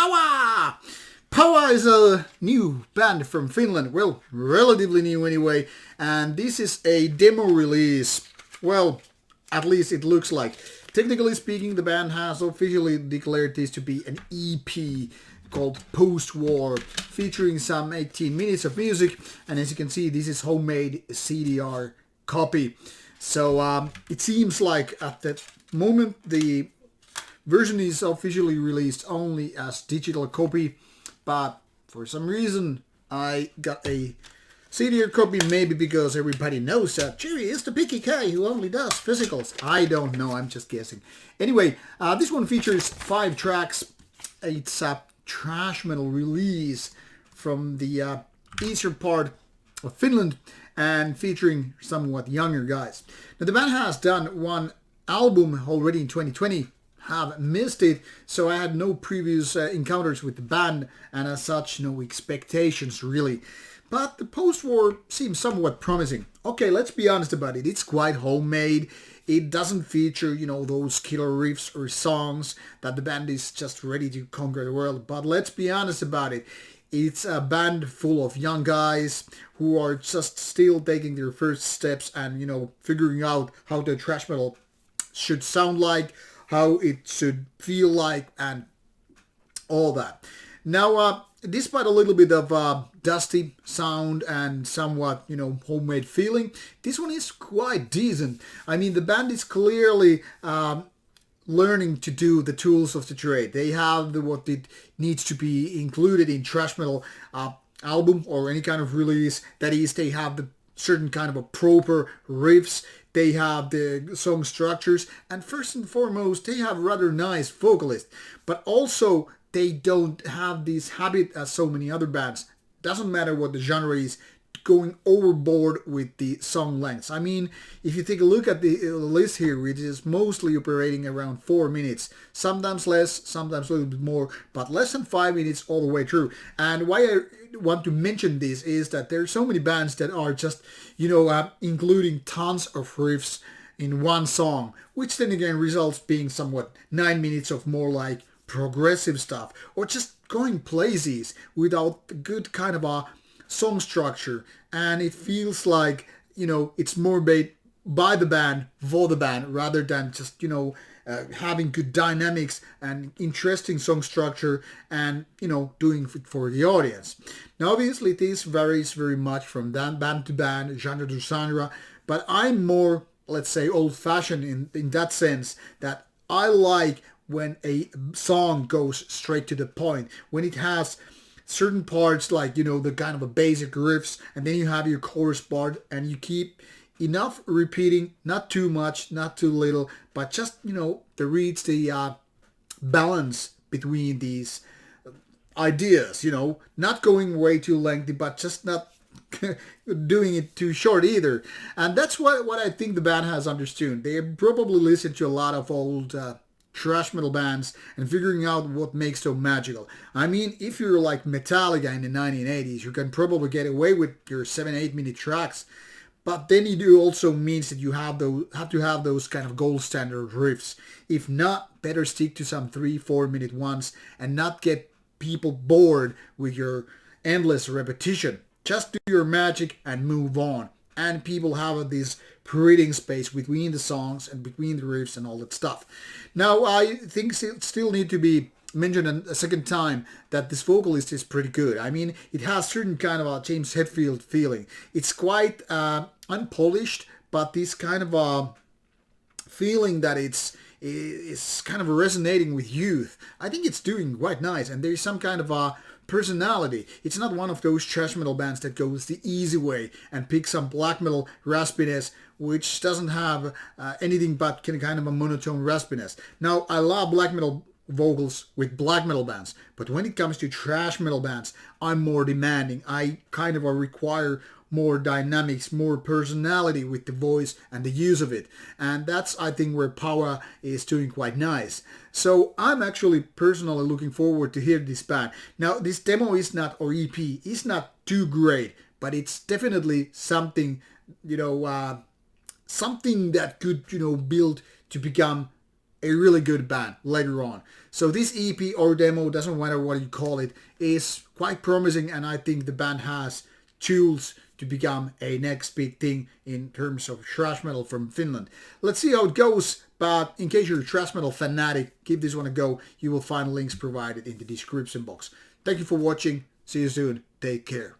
Powar! Powar is a new band from Finland, well, relatively new anyway, and this is a demo release. Well, at least it looks like. Technically speaking, the band has officially declared this to be an EP called Post War, featuring some 18 minutes of music, and as you can see, this is homemade CDR copy. So it seems like at the moment the version is officially released only as digital copy, but for some reason I got a CDR copy, maybe because everybody knows that Jerry is the picky guy who only does physicals. I don't know, I'm just guessing. Anyway, this one features 5 tracks. It's a thrash metal release from the eastern part of Finland and featuring somewhat younger guys. Now the band has done one album already in 2020, have missed it, so I had no previous encounters with the band and as such no expectations really. But the post-war seems somewhat promising. Okay, let's be honest about it, it's quite homemade. It doesn't feature, those killer riffs or songs that the band is just ready to conquer the world. But let's be honest about it. It's a band full of young guys who are just still taking their first steps and, figuring out how the thrash metal should sound like, how it should feel like, and all that. Now, despite a little bit of dusty sound and somewhat, homemade feeling, this one is quite decent. I mean, the band is clearly learning to do the tools of the trade. They have what it needs to be included in thrash metal album or any kind of release. That is, they have the certain kind of a proper riffs. They have the song structures, and first and foremost, they have rather nice vocalists. But also, they don't have this habit as so many other bands. Doesn't matter what the genre is, going overboard with the song lengths. I mean, if you take a look at the list here, which is mostly operating around 4 minutes, sometimes less, sometimes a little bit more, but less than 5 minutes all the way through. And why I want to mention this is that there are so many bands that are just, including tons of riffs in one song, which then again results being somewhat 9 minutes of more like progressive stuff, or just going places without the good kind of a song structure, and it feels like it's more made by the band for the band rather than just having good dynamics and interesting song structure and doing it for the audience. Now obviously this varies very much from band to band, genre to genre, but I'm more, let's say, old-fashioned in that sense, that I like when a song goes straight to the point, when it has certain parts like, the kind of a basic riffs, and then you have your chorus part, and you keep enough repeating, not too much, not too little, but just, to reach the balance between these ideas, not going way too lengthy, but just not doing it too short either. And that's what I think the band has understood. They probably listened to a lot of old thrash metal bands and figuring out what makes them magical. I mean, if you're like Metallica in the 1980s, you can probably get away with your 7-8 minute tracks, but then it also means that you have to have those kind of gold standard riffs. If not, better stick to some 3-4 minute ones and not get people bored with your endless repetition. Just do your magic and move on. And people have this breathing space between the songs and between the riffs and all that stuff. Now, I think still need to be mentioned a second time that this vocalist is pretty good. I mean, it has certain kind of a James Hetfield feeling. It's quite unpolished, but this kind of a feeling that it's kind of resonating with youth. I think it's doing quite nice, and there's some kind of a personality. It's not one of those thrash metal bands that goes the easy way and picks some black metal raspiness, which doesn't have anything but kind of a monotone raspiness. Now, I love black metal vocals with black metal bands, but when it comes to thrash metal bands, I'm more demanding. I kind of require more dynamics, more personality with the voice and the use of it. And that's, I think, where Powar is doing quite nice. So I'm actually personally looking forward to hear this band. Now, this demo is not, or EP, is not too great, but it's definitely something, something that could, build to become a really good band later on. So this EP or demo, doesn't matter what you call it, is quite promising, and I think the band has tools to become a next big thing in terms of thrash metal from Finland. Let's see how it goes, but in case you're a thrash metal fanatic, give this one a go. You will find links provided in the description box. Thank you for watching. See you soon. Take care.